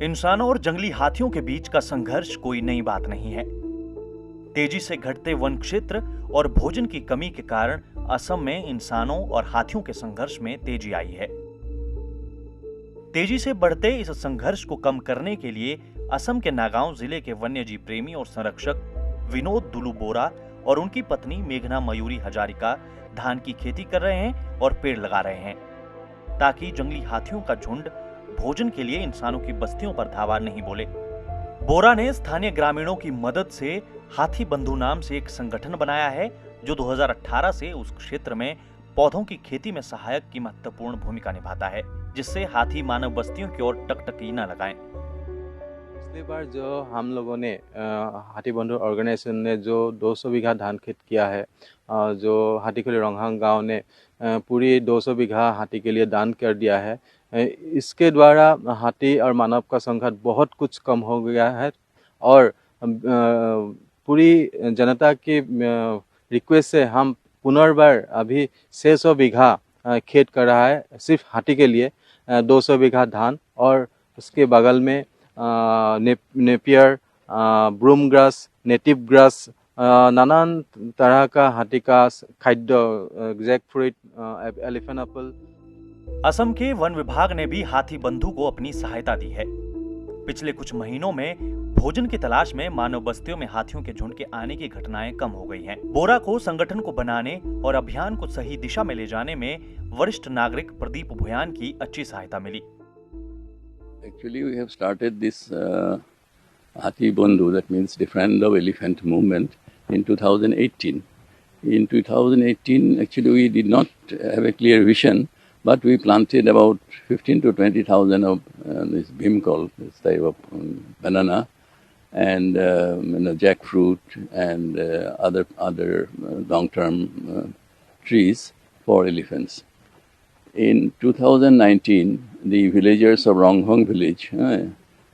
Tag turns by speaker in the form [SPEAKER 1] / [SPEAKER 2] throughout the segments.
[SPEAKER 1] इंसानों और जंगली हाथियों के बीच का संघर्ष कोई नई बात नहीं है। तेजी से घटते वन क्षेत्र और भोजन की कमी के कारण असम में इंसानों और हाथियों के संघर्ष में तेजी आई है। तेजी से बढ़ते इस संघर्ष को कम करने के लिए असम के नागांव जिले के वन्यजीव प्रेमी और संरक्षक विनोद दुलु बोरा और उनकी पत्नी मेघना मयूरी हजारिका धान की खेती कर रहे हैं और पेड़ लगा रहे हैं, ताकि जंगली हाथियों का झुंड भोजन के लिए इंसानों की बस्तियों पर धावा नहीं बोले। बोरा ने स्थानीय ग्रामीणों की मदद से हाथी बंधु नाम से एक संगठन बनाया है, जो 2018 से उस क्षेत्र में पौधों की खेती में सहायक की महत्वपूर्ण भूमिका निभाता है, जिससे हाथी मानव बस्तियों की ओर टकटकी न लगाएं।
[SPEAKER 2] पिछली बार जो हम लोगों ने हाथी बंधु ऑर्गेनाइजेशन ने जो 200 बीघा धान खेत किया है, जो हाथीखुली रोंगहांग गांव ने पूरी 200 बीघा हाथी के लिए दान कर दिया है। इसके द्वारा हाथी और मानव का संघर्ष बहुत कुछ कम हो गया है और पूरी जनता की रिक्वेस्ट से हम पुनर्बार अभी 600 बीघा खेत कर रहा है, सिर्फ हाथी के लिए 200 बीघा धान और उसके बगल में Napier, broom grass, native grass, नानान तरह का हाथी का खाद्य, jackfruit, elephant apple.
[SPEAKER 1] Assam के वन विभाग ने भी हाथी बंधु को अपनी सहायता दी है। पिछले कुछ महीनों में भोजन की तलाश में मानव बस्तियों में हाथियों के झुंड के आने की घटनाएं कम हो गई हैं। बोरा को संगठन को बनाने और अभियान को सही दिशा में ले जाने में वरिष्ठ नागरिक प्रदीप भुयान की अच्छी सहायता मिली।
[SPEAKER 3] Actually, we have started this Hathi Bandhu, that means Defend of Elephant movement, in 2018. In 2018, actually, we did not have a clear vision, but we planted about 15 to 20,000 of this bhimkol, this type of banana, and jackfruit and other long-term trees for elephants. In 2019, the villagers of Ronghong village,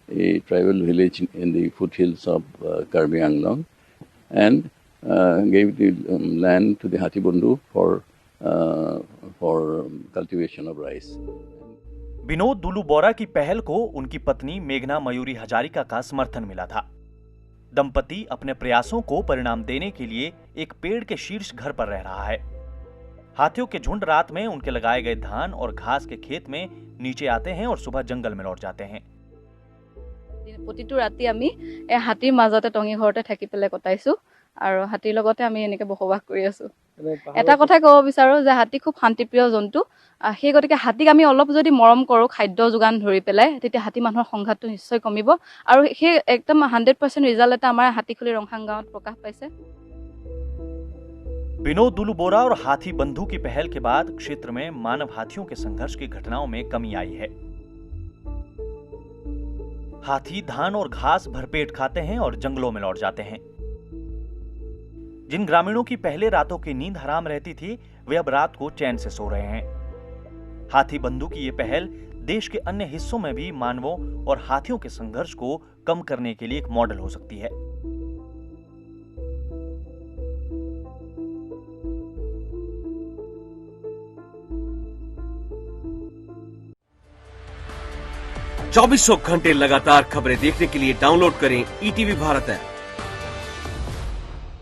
[SPEAKER 3] a tribal village in the foothills of Karbi Anglong, and gave the land to the Hathi Bandhu for cultivation of rice.
[SPEAKER 1] Vinod दुलु बोरा की पहल को उनकी पत्नी मेघना मयूरी हजारिका का समर्थन मिला था। दंपति अपने प्रयासों को परिणाम देने के लिए एक पेड़ के शीर्ष घर पर रह रहा है। हाथियों के झुंड रात में उनके लगाए गए धान और घास के खेत में नीचे आते हैं और सुबह जंगल में लौट जाते हैं।
[SPEAKER 4] প্ৰতিটো ৰাতি আমি এই হাতীৰ মাজতে টঙি ঘৰতে থাকি পেলাই কটাইছো আৰু হাতীৰ লগতে আমি এনেকে বসবাস কৰি আছো। এটা কথা ক'ব বিচাৰো যে হাতী খুব শান্তিপ্ৰিয় জন্তু, সেই গতিকে হাতীক আমি অলপ যদি মৰম কৰো, খাদ্য যোগান ধৰি পেলাই, তেতিয়া হাতী মানুহৰ সংঘাতটো নিশ্চয় কমিব আৰু সেই একদম 100% ৰিজাল্ট এটা আমাৰ হাতীখুলি ৰংহাং গাঁৱত প্ৰকাশ পাইছে।
[SPEAKER 1] विनोद दुलु बोरा और हाथी बंधु की पहल के बाद क्षेत्र में मानव हाथियों के संघर्ष की घटनाओं में कमी आई है। हाथी धान और घास भरपेट खाते हैं और जंगलों में लौट जाते हैं। जिन ग्रामीणों की पहले रातों की नींद हराम रहती थी, वे अब रात को चैन से सो रहे हैं। हाथी बंधु की ये पहल देश के अन्य हिस्सों में भी मानवों और हाथियों के संघर्ष को कम करने के लिए एक मॉडल हो सकती है।
[SPEAKER 5] 24 घंटे लगातार खबरें देखने के लिए डाउनलोड करें ईटीवी भारत ऐप।